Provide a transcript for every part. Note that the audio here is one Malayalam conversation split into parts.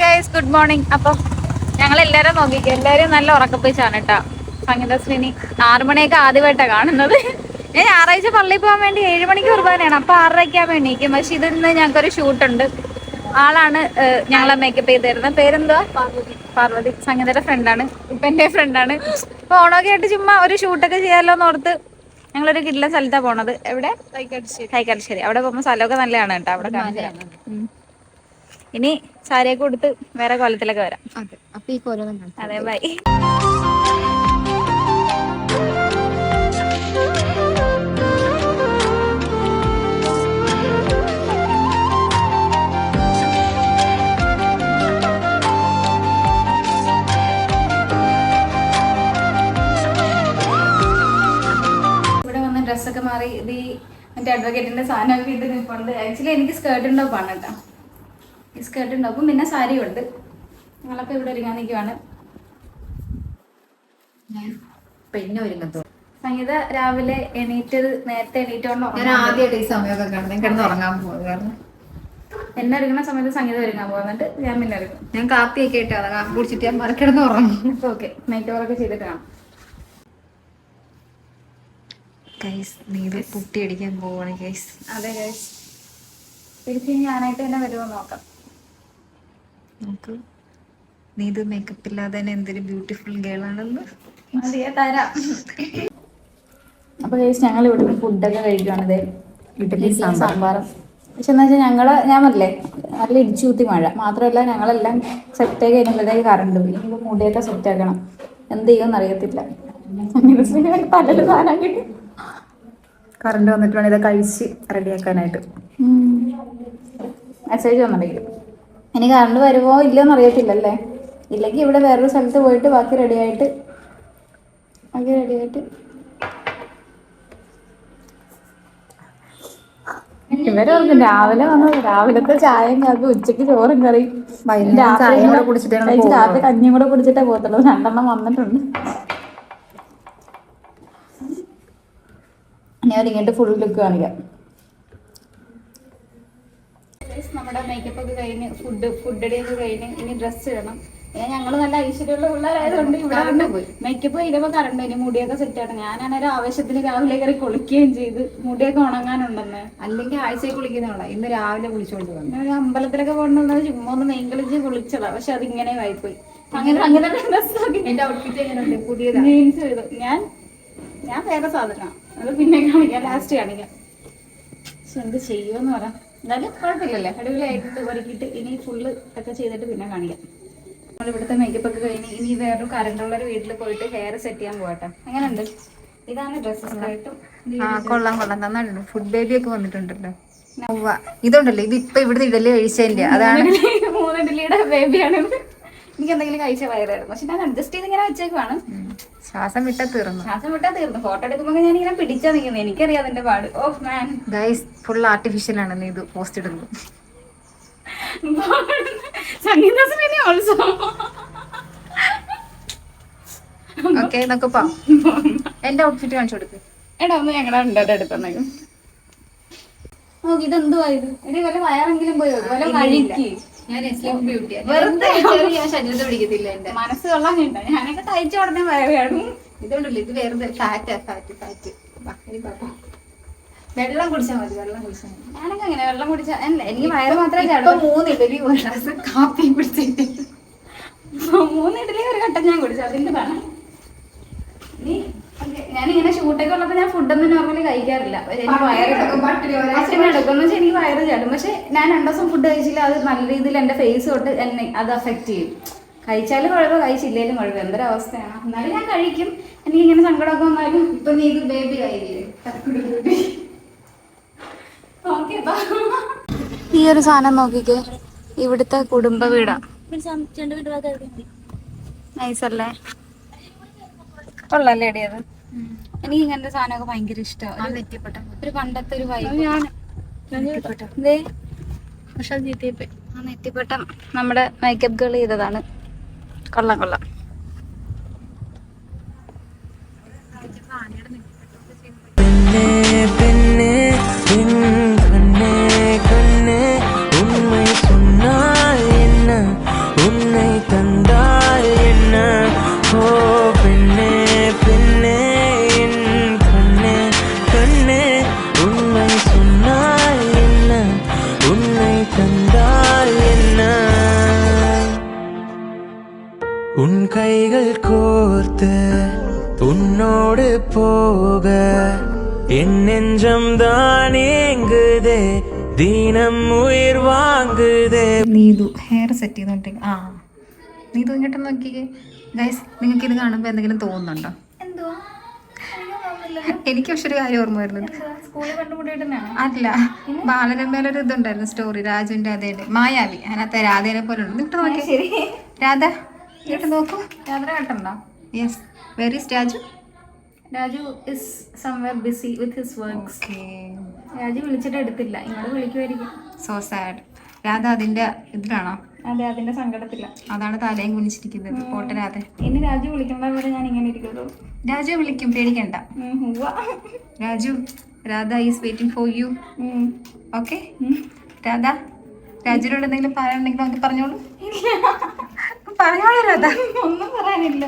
Guys, good morning. അപ്പം ഞങ്ങൾ എല്ലാരും നോക്കിക്കും, എല്ലാരും നല്ല ഉറക്കപ്പിച്ചാണ് കേട്ടോ. സംഗീതശ്രീനി 6 മണിയൊക്കെ ആദ്യമായിട്ടാണ് കാണുന്നത്. ഞാൻ ഞായറാഴ്ച പള്ളിയിൽ പോകാൻ വേണ്ടി 7 മണിക്ക് കുർബാനയാണ്, അപ്പൊ 6:30 എണീക്കും. പക്ഷെ ഇതിന്ന് ഞങ്ങൾക്കൊരു ഷൂട്ടുണ്ട്. ആളാണ് ഞങ്ങളെ മേക്കപ്പ് ചെയ്ത് തരുന്നത്. പേരെന്തുവാ? പാർവതി. സംഗീതയുടെ ഫ്രണ്ടാണ്, ഇപ്പൊ എന്റെ ഫ്രണ്ടാണ്. അപ്പൊ ഓണമൊക്കെ ആയിട്ട് ചുമ്മാ ഒരു ഷൂട്ടൊക്കെ ചെയ്യാമല്ലോ എന്നോർത്ത് ഞങ്ങളൊരു കിടിലൻ സ്ഥലത്താണ് പോണത്. എവിടെ? തൈക്കാട്ടുശ്ശേരി. അവിടെ പോകുമ്പോൾ സ്ഥലമൊക്കെ നല്ലതാണ് കേട്ടോ. അവിടെ ഇനി സാരിയൊക്കെ കൊടുത്ത് വേറെ കോലത്തിലൊക്കെ വരാം. അതെ, ബൈ. ഇവിടെ വന്ന് ഡ്രസ്സൊക്കെ മാറി ഇത് മറ്റേ അഡ്വക്കേറ്റിന്റെ സാധനമൊക്കെ ഇട്ട് നിൽപ്പുണ്ട്. ആക്ച്വലി എനിക്ക് സ്കേർട്ട് ഉണ്ടാവാണ് കേട്ടോ. ഈ സ്കേർട്ട് ഉണ്ടാവും, പിന്നെ സാരി ഉണ്ട്. ഞങ്ങളൊക്കെ ഇവിടെ ഒരുങ്ങാൻ നിൽക്കുവാണ്. പിന്നെ ഒരുങ്ങത്തോ സംഗീത രാവിലെ നേരത്തെ എണീറ്റോണ്ടോ? ഞാൻ ആദ്യമായിട്ട് ഈ സമയമൊക്കെ കിടന്ന് ഉറങ്ങാൻ പോകും. കാരണം എന്നെ ഒരുങ്ങുന്ന സമയത്ത് സംഗീതം ഒരുങ്ങാൻ പോകുന്നുണ്ട്. ഞാൻ പിന്നെ ഒരുങ്ങും. ഞാൻ കാപ്പിയൊക്കെ ഇട്ട് അതാ കാപ്പി കുടിച്ചിട്ട് ഞാൻ മറക്കിടന്ന് ഉറങ്ങും. ഓക്കെ, നൈറ്റ് ഓവറൊക്കെ ചെയ്തിട്ട് കാണാം. നീത് പുട്ടി അടിക്കാൻ പോവാണ് ഗൈസ്. അതെ ഗൈസ്, തിരിച്ച് ഞാനായിട്ട് തന്നെ വരുമോ നോക്കാം. നമുക്ക് നീത് മേക്കപ്പ് ഇല്ലാതെ തന്നെ എന്തൊരു ബ്യൂട്ടിഫുൾ ഗേൾ ആണെന്ന് മതിയെ തരാം. അപ്പൊ ഗൈസ്, ഞങ്ങൾ ഇവിടുന്ന് ഫുഡൊക്കെ കഴിക്കുകയാണത്. ഇഡ്ഡലി സാമ്പാറും. പക്ഷെ എന്താ വെച്ചാൽ ഞാൻ പറഞ്ഞില്ലേ, നല്ല ഇടിച്ചു കുത്തി മഴ മാത്രമല്ല, ഞങ്ങളെല്ലാം സെറ്റ് ആയി കഴിഞ്ഞപ്പോഴത്തേക്ക് കറണ്ട് പോയി. ഇനിയിപ്പോൾ മുടിയൊക്കെ സെറ്റ് ആക്കണം. എന്ത് ചെയ്യുമെന്ന് അറിയത്തില്ല. പലരും സാധനം കിട്ടി. കറണ്ട് വന്നിട്ട് വേണം ഇതൊക്കെ കഴിച്ച് റെഡിയാക്കാനായിട്ട്. മെസ്സേജ് വന്നിട്ടുണ്ടെങ്കിൽ ഇനി കറണ്ട് വരുമോ ഇല്ലയോന്ന് അറിയത്തില്ലല്ലേ. ഇല്ലെങ്കിൽ ഇവിടെ വേറൊരു സ്ഥലത്ത് പോയിട്ട് ബാക്കി റെഡിയായിട്ട് ഇവരൊന്നും രാവിലെ വന്നത് രാവിലത്തെ ചായയും കാപ്പി, ഉച്ചക്ക് ചോറും കറി, രാത്രി കഞ്ഞിയും കൂടെ കുടിച്ചിട്ടേ പോകത്തുള്ളൂ. 2 വന്നിട്ടുണ്ട്. ഞാൻ ഇങ്ങോട്ട് ഫുൾ ലുക്ക് കാണിക്കാം. നമ്മുടെ മേക്കപ്പ് ഒക്കെ കഴിഞ്ഞ് ഫുഡ് അടിയൊക്കെ കഴിഞ്ഞ് ഇനി ഡ്രസ്സ് ഇടണം. ഞങ്ങള് നല്ല ഐശ്വര്യമുള്ള പിള്ളേരായതുകൊണ്ട് ഇവിടെ മേക്കപ്പ് കഴിഞ്ഞപ്പോൾ കറണ്ട് വരും. മുടിയൊക്കെ സെറ്റ് ആയിട്ട് ഞാനാണൊരു ആവശ്യത്തിന് രാവിലെ കയറി കുളിക്കുകയും ചെയ്ത് മുടിയൊക്കെ ഉണങ്ങാനുണ്ടെന്ന്. അല്ലെങ്കിൽ ആഴ്ചയിൽ കുളിക്കുന്നതാണ്. ഇന്ന് രാവിലെ കുളിച്ചോണ്ട് വന്നു. ഒരു അമ്പലത്തിലൊക്കെ പോകണമെന്ന് ചുമ്മാ ഒന്ന് മെയിൻ കളിച്ച് കുളിച്ചതാ. പക്ഷെ അത് ഇങ്ങനെ ആയിപ്പോയി. അങ്ങനെ എന്റെ ഔട്ട്ഫിറ്റ് എങ്ങനെയുണ്ട്? പുതിയത് ജീൻസ് ചെയ്തു. ഞാൻ വേറെ സാധനമാണ്, അത് പിന്നെ കാണിക്കാം, ലാസ്റ്റ് കാണിക്കാം. പക്ഷെ എന്ത് ചെയ്യുമെന്ന് പറയാം. എന്തായാലും കുഴപ്പമില്ലല്ലേ, അടിപൊളിയായിട്ട് ഒരുക്കിയിട്ട് ഇനി ഫുള്ള് ഒക്കെ ചെയ്തിട്ട് പിന്നെ കാണിക്കാം. നമ്മൾ ഇവിടുത്തെ മേക്കപ്പ് ഒക്കെ കഴിഞ്ഞ് ഇനി വേറൊരു കറണ്ടുള്ളൊരു വീട്ടിൽ പോയിട്ട് ഹെയർ സെറ്റ് ചെയ്യാൻ പോകട്ടെ. അങ്ങനെയുണ്ട്. ഇതാണ് ഡ്രസ്സസ് ആയിട്ടും. കൊള്ളാം നന്നായിട്ടുണ്ട്. ഫുഡ് ബേബി ഒക്കെ വന്നിട്ടുണ്ടല്ലോ. ഇതുണ്ടല്ലോ, ഇത് ഇപ്പൊ ഇവിടുത്തെ ഇഡലി കഴിച്ചതിന്റെ അതാണ്. 3 ഇഡലിയുടെ ബേബിയാണ്. എനിക്ക് എന്തെങ്കിലും കഴിച്ച വയറായിരുന്നു. പക്ഷെ ഞാൻ അഡ്ജസ്റ്റ് ചെയ്ത് ഇങ്ങനെ വെച്ചേക്കുവാണ്. ശ്വാസം വിട്ടാ തീർന്നു. ഫോട്ടോ എടുക്കുമ്പോൾ ഞാൻ ഇങ്ങനെ പിടിച്ചാ നിൽക്കുന്നത്. എനിക്കറിയാം അതിന്റെ പാട്. Of man guys, full artificial ആണ് നീ ഇത് പോസ്റ്റ് ഇടുന്നത്. സംഗീതശ്രീനി ഓൾസോ. ഓക്കെ, നോക്കപ്പാ എന്റെ ഔട്ട്ഫിറ്റ് കാണിച്ചു കൊടുക്ക്. എടാ ഒന്ന് ഞങ്ങളുടെ ഉണ്ടോ എടുത്തെന്നേക്കും. നോക്കി ഇതെന്തുവാ ഇത്? എടി വല്ല വയറെങ്കിലും പോയോ? വല്ല കഴിക്ക്. വെറുതെ പിടിക്കത്തില്ല എന്റെ മനസ്സ് കൊള്ളാൻ കണ്ട. ഞാനൊക്കെ തയ്ച്ച ഉടനെ വയറാണ്. ഇതുണ്ടല്ലോ, ഇത് വെറുതെ ഫാറ്റ്. വെള്ളം കുടിച്ചാൽ മതി. ഞാനൊക്കെ അങ്ങനെ വെള്ളം കുടിച്ചാൽ എനിക്ക് വയറ് മാത്രമേ ചാടും. 3 ഇഡലി ഒരു ഗ്ലാസ് കാപ്പി പിടിച്ചിട്ട് 3 ഇഡലി ഒരു ഘട്ടം ഞാൻ കുടിച്ചു. അതിന്റെ വേണം. ഞാനിങ്ങനെ ഷൂട്ടൊക്കെ ഉള്ളപ്പോൾ ഞാൻ ഫുഡൊന്നും നോർമലി കഴിക്കാറില്ല. എനിക്ക് വയറ് ചാടും. പക്ഷെ ഞാൻ 2 ദിവസം ഫുഡ് കഴിച്ചില്ല, അത് നല്ല രീതിയിൽ എന്റെ ഫേസ് തൊട്ട് എന്നെ അത് അഫക്ട് ചെയ്യും. കഴിച്ചാലും കുഴപ്പം, കഴിച്ചില്ലേലും കുഴപ്പം. എന്തൊരവസ്ഥയാണ്. എന്നാലും ഞാൻ കഴിക്കും. എനിക്കിങ്ങനെ സങ്കടമൊക്കെ വന്നാലും. ഇപ്പൊ നീ ഇത് ബേബി ആയില്ലേ? ഈ ഒരു സാധനം നോക്കിക്കേ, ഇവിടുത്തെ കുടുംബ വീടാ. നൈസല്ലേ? കൊള്ളല്ലേ അടി അത്. എനിക്ക് ഇങ്ങനത്തെ സാധനമൊക്കെ ഭയങ്കര ഇഷ്ടമാണ്. ഒരു പണ്ടത്തെ ഒരു നെറ്റിപ്പട്ടം നമ്മുടെ മേക്കപ്പ് ഗേൾ ചെയ്തതാണ്. കൊള്ളാം. உன் கைகள் கோர்த்து உன்னோடு போக என் நெஞ்சம் தான் ஏங்குதே ദീനം ഉയർ വാങ്ങുതേ. നീതു ഹെയർ സെറ്റ് ചെയ്തോണ്ടിരിക്കും. നീതു ഇങ്ങോട്ട് നോക്കിക്കേ ഗൈസ്. നിങ്ങൾക്ക് ഇത് കാണുമ്പോൾ എന്തെങ്കിലും തോന്നുന്നുണ്ടോ? എനിക്ക് പക്ഷെ ഒരു കാര്യം ഓർമ്മ വരുന്നുണ്ട്. അല്ല, ബാലരമേലൊരു ഇതുണ്ടായിരുന്നു സ്റ്റോറി, രാജുവിന്റെ അതേ മായാവി, അതിനകത്ത് രാധേനെ പോലെ ഉണ്ട്. ഇട്ട് നോക്കി രാധ ഇങ്ങോട്ട് നോക്കൂ. രാധ കേട്ടുണ്ടോ? Yes. Where is Raju? Raju is somewhere busy with his works. Raju വിളിച്ചിട്ട് എടുത്തില്ല, ഇങ്ങോട്ട് വിളിക്കുമായിരിക്കും. So sad. രാധ അതിന്റെ ഇതിലാണോ? അതെ, അതിന്റെ സങ്കടത്തില്ല. അതാണ് തലയും കുനിച്ചിരിക്കുന്നത്. പോട്ടെ രാധ. ഇനി രാജു വിളിക്കുന്നവരെ ഞാൻ ഇങ്ങനെ ഇരിക്കുള്ളൂ. രാജു വിളിക്കും, പേടിക്കണ്ട. Raju, Radha is waiting for you. Okay Radha, രാജുവിനോട് എന്തെങ്കിലും പറയാനുണ്ടെങ്കിൽ നമുക്ക് പറഞ്ഞോളൂ. പറഞ്ഞോളൂ രാധ. ഒന്നും പറയാനില്ല.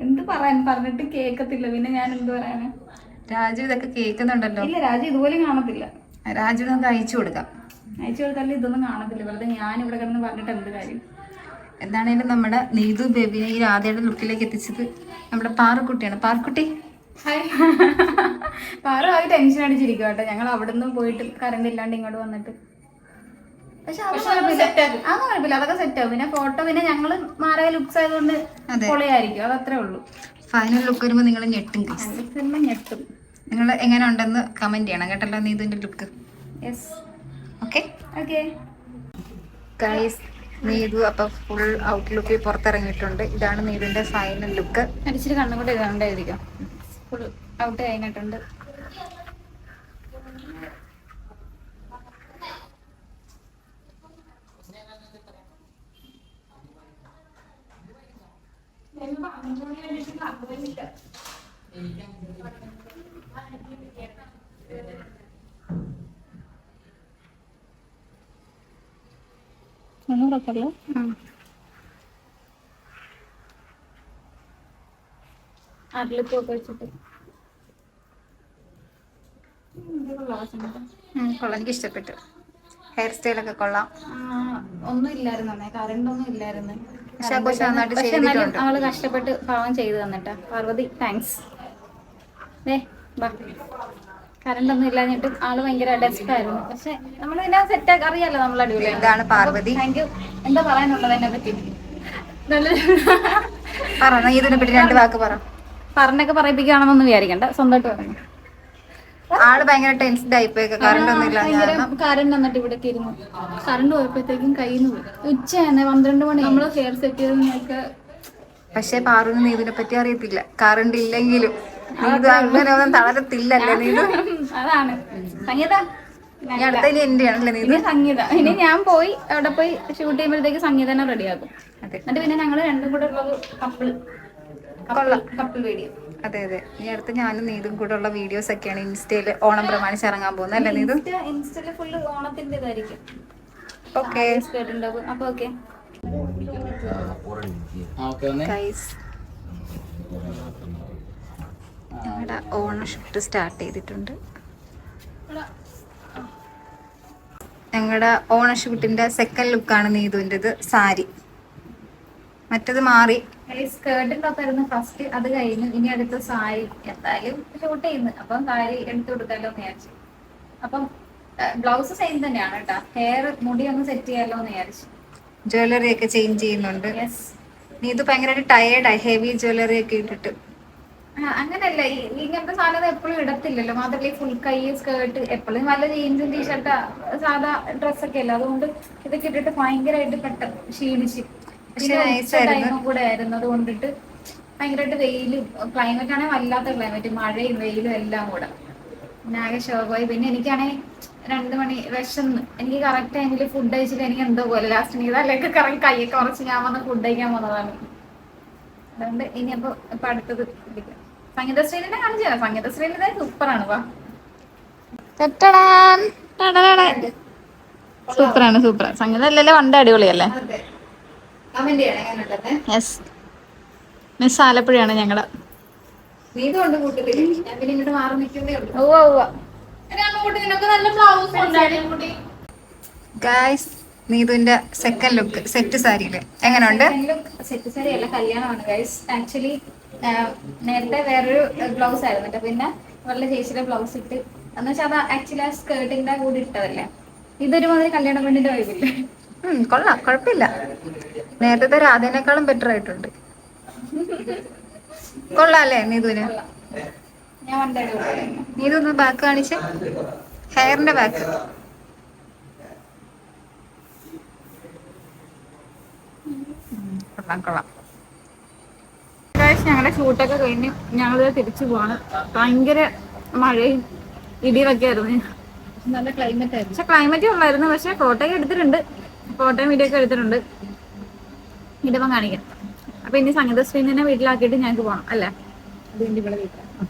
എന്ത് പറയാൻ, പറഞ്ഞിട്ട് കേൾക്കത്തില്ല. പിന്നെ ഞാൻ എന്ത് പറയാനാ? രാജു ഇതൊക്കെ കേൾക്കുന്നുണ്ടല്ലോ. ഇല്ല, രാജു ഇതുപോലും കാണത്തില്ല. രാജു നമുക്ക് അയച്ചു കൊടുക്കാം. അയച്ചു കൊടുത്താലും ഇതൊന്നും കാണത്തില്ല. വെറുതെ ഞാൻ ഇവിടെ കിടന്ന് പറഞ്ഞിട്ട് എന്ത് കാര്യം? എന്താണേലും നമ്മുടെ നീതു ബേബിനെ ഈ രാധയുടെ ലുക്കിലേക്ക് എത്തിച്ചത് നമ്മുടെ പാറുക്കുട്ടിയാണ്. പാറുക്കുട്ടി പാറു ആകെ ടെൻഷൻ അടിച്ചിരിക്കും കേട്ടോ. ഞങ്ങൾ അവിടെ നിന്ന് പോയിട്ട് കറണ്ട് ഇല്ലാണ്ട് ഇങ്ങോട്ട് വന്നിട്ട്. പക്ഷെ അതൊന്നും കുഴപ്പമില്ല, അതൊക്കെ സെറ്റ് ആവും. പിന്നെ ഫോട്ടോ പിന്നെ ഞങ്ങള് മാറിയ ലുക്സ് ആയതുകൊണ്ട് പൊളിയായിരിക്കും. അതത്രേ ഉള്ളൂ. ഫൈനൽ ലുക്ക് വരുമ്പോൾ നിങ്ങൾ ഞെട്ടും. ഞെട്ടും. നിങ്ങൾ എങ്ങനെ ഉണ്ടെന്ന് കമന്റ് ചെയ്യണം കേട്ടല്ലോ നീതുവിന്റെ look. Yes. Okay okay guys, Neethu അപ്പൊ ഫുൾ ഔട്ട്ലുക്കിൽ പുറത്തിറങ്ങിയിട്ടുണ്ട്. ഇതാണ് നീതുവിന്റെ ഫൈനൽ ലുക്ക്. അടിച്ചിട്ട് കണ്ണും കൂടെ ഇതാണ്ടായിരിക്കും. ഫുൾ ഔട്ട് കഴിഞ്ഞിട്ടുണ്ട്. ഒന്നുകൂടെ അതിലൊക്കെ വെച്ചിട്ട് കൊള്ളാം, എനിക്ക് ഇഷ്ടപ്പെട്ടു. ഹെയർ സ്റ്റൈലൊക്കെ കൊള്ളാം. ഒന്നും ഇല്ലായിരുന്നു, കറണ്ട് ഒന്നും ഇല്ലായിരുന്നു. പക്ഷെ എന്നാലും അവള് കഷ്ടപ്പെട്ട് പാവം ചെയ്തു തന്നിട്ടാ. പാർവതി താങ്ക്സ്. കറണ്ട് ഒന്നും ഇല്ലാഞ്ഞിട്ട് ആള് ഭയങ്കര ഡെസ്പായിരുന്നു. പക്ഷെ നമ്മൾ ഇതിനെ സെറ്റ് ആക്കി അറിയാലോ, നമ്മൾ അടിപൊളി. ഇതാണ് പാർവതി. Thank you. എന്താ പറയാനുള്ളത് എന്നെ പറ്റി? ഇതിനെ പറ്റി രണ്ട് വാക്ക് പറ. പറഞ്ഞൊക്കെ പറയിപ്പിക്കുകയാണെന്നൊന്നും വിചാരിക്കണ്ട, സ്വന്തമായിട്ട് പറഞ്ഞു. ആള് ഭയങ്കര ടെൻസ്ഡ് ആയിപ്പോയി. കറണ്ട് ഒന്നും ഇല്ല. കറണ്ട് വന്നിട്ട് ഇവിടെ ഇരുന്നു. കറണ്ട് പോയപ്പോഴത്തേക്കും കയ്യിൽ നിന്ന് പോയി. ഉച്ചയാണ് 12 മണി. നമ്മള് ഹെയർ സെറ്റ് ചെയ്തൊക്കെ. പക്ഷെ പാറുവിന് നീതിനെ പറ്റി അറിയത്തില്ല. കറണ്ട് ഇല്ലെങ്കിലും നീതു അങ്ങനെ ഒന്നും തളരത്തില്ലല്ലേ നീതു? അതാണ് സംഗീത. അടുത്ത ഇനി എന്റെ ആണല്ലേ നീതു? സംഗീത. ഇനി ഞാൻ പോയി അവിടെ പോയി ഷൂട്ട് ചെയ്യുമ്പോഴത്തേക്ക് സംഗീതനെ റെഡിയാക്കും. എന്നിട്ട് പിന്നെ ഞങ്ങള് രണ്ടും കൂടെ ഉള്ളത് കപ്പിൾ വീഡിയോ. അതെ അതെ. ഈ അടുത്ത് ഞാനും നീതും കൂടെ ഉള്ള വീഡിയോസ് ഒക്കെയാണ് ഇൻസ്റ്റയില് ഓണം പ്രമാണിച്ച് ഇറങ്ങാൻ പോകുന്നത് അല്ലേ നീതു? ഇൻസ്റ്റയില് ഫുള്ള് ഓണത്തിന്റെ ഇതായിരിക്കും. ഓക്കെ അപ്പൊ ഓക്കെ ഞങ്ങളുടെ ഓണ ഷൂട്ട് സ്റ്റാർട്ട് ചെയ്തിട്ടുണ്ട്. ഞങ്ങളുടെ ഓണ ഷൂട്ടിന്റെ സെക്കൻഡ് ലുക്കാണ് നീതുവിൻ്റെത്. സാരി മറ്റത് മാറി. സ്കേർട്ടിന്റെ ഒക്കെ ആയിരുന്നു ഫസ്റ്റ്, അത് കഴിഞ്ഞു. ഇനി അടുത്ത സാരി എന്തായാലും ഷൂട്ട് ചെയ്യുന്നു. അപ്പം സാരി എടുത്തു കൊടുക്കാലോ എന്ന് വിചാരിച്ചു. അപ്പം ബ്ലൗസ് സെയിം തന്നെയാണ് കേട്ടോ. ഹെയർ മുടി ഒന്ന് സെറ്റ് ചെയ്യാലോ എന്ന് വിചാരിച്ചു. ജ്വല്ലറി ഒക്കെ ചേഞ്ച് ചെയ്യുന്നുണ്ട്. നീതു ഭയങ്കരമായിട്ട് ടയേർഡായി, ഹെവി ജ്വല്ലറി ഒക്കെ ഇട്ടിട്ട്. അങ്ങനെയല്ല, ഇങ്ങനത്തെ സാധനം എപ്പോഴും ഇടത്തില്ലല്ലോ. മാത്രമല്ല ഫുൾ കൈ സ്കേർട്ട് എപ്പോഴും നല്ല ജീൻസും ടീഷർട്ട് സാധാ ഡ്രസ്സൊക്കെ അല്ല. അതുകൊണ്ട് ഇതൊക്കെ ഇട്ടിട്ട് ഭയങ്കരമായിട്ട് പെട്ടെന്ന് ക്ഷീണിച്ച്. ടൈമും കൂടെ ആയിരുന്നു. അതുകൊണ്ടിട്ട് ഭയങ്കരമായിട്ട് വെയിലും ക്ലൈമറ്റ് ആണെങ്കിൽ വല്ലാത്ത ക്ലൈമറ്റ്, മഴയും വെയിലും എല്ലാം കൂടെ പിന്നെ ആകെ ഷോക്കായി. പിന്നെ എനിക്കാണെങ്കിൽ 2 മണി വിശന്ന്. എനിക്ക് കറക്റ്റ് ടൈമിൽ ഫുഡ് കഴിച്ചിട്ട് എനിക്ക് എന്തോ പോലെ ലാസ്റ്റ് നീതല്ലൊക്കെ കറങ്ങി കൈയൊക്കെ കുറച്ച് ഞാൻ വന്ന് ഫുഡ് കഴിക്കാൻ വന്നതാണ്. അതുകൊണ്ട് ഇനി ഇപ്പൊ അടുത്തത് സംഗീത ശ്രീലിനെ കാണിച്ചു തരാം. സംഗീത ശ്രീലിനെ സൂപ്പറാണ്. സൂപ്പറാണ്, സൂപ്പർ. സംഗീത അല്ലല്ലേ പണ്ട് അടിപൊളിയല്ലേ? യെസ്. മിസ് ആലപ്പുഴയാണ് ഞങ്ങള്. ഗൈസ് നീതുവിന്റെ സെക്കൻഡ് ലുക്ക് സെറ്റ് സാരിയില് എങ്ങനെയുണ്ട്? സെറ്റ് സാരി അല്ല, കല്യാണമാണ് ഗൈസ്. ആക്ച്വലി നേരത്തെ വേറൊരു ബ്ലൗസ് ആയിരുന്നു കേട്ടോ. പിന്നെ അവളുടെ ചേച്ചിയുടെ ബ്ലൗസ് ഇട്ട് എന്ന് വെച്ചാൽ അത് ആക്ച്വലി ആ സ്കേർട്ടിന്റെ കൂടി ഇട്ടതല്ലേ. ഇതൊരു മാതിരി കല്യാണ പെണ്ണിന്റെ വൈബില്ലേ. കൊള്ളാം, കുഴപ്പമില്ല. നേരത്തെ രാധേനേക്കാളും ബെറ്റർ ആയിട്ടുണ്ട്. കൊള്ളാം അല്ലേ നീതുവിന്? ഞാൻ വണ്ടേ നീതൊന്ന് ബാക്ക് കാണിച്ച്, ഹെയറിന്റെ ബാക്ക്. കൊള്ളാം കൊള്ളാം. ഞങ്ങളുടെ ഷൂട്ടൊക്കെ കഴിഞ്ഞ് ഞങ്ങൾ തിരിച്ചു പോവാണ്. ഭയങ്കര മഴയും ഇടിയൊക്കെ ആയിരുന്നു. നല്ല ക്ലൈമറ്റ് ആയിരുന്നു. പക്ഷെ ക്ലൈമറ്റ് ഉള്ളായിരുന്നു. പക്ഷെ ഫോട്ടോയൊക്കെ എടുത്തിട്ടുണ്ട്, ഫോട്ടോയും വീഡിയോ ഒക്കെ എടുത്തിട്ടുണ്ട്. ഇടുമ്പം കാണിക്കാം. അപ്പൊ ഇനി സംഗീത ശ്രീനെ വീട്ടിലാക്കിയിട്ട് ഞങ്ങൾക്ക് പോകണം അല്ലേ? അതുകൊണ്ട് ഇവിടെ വീട്ടിലാണ്.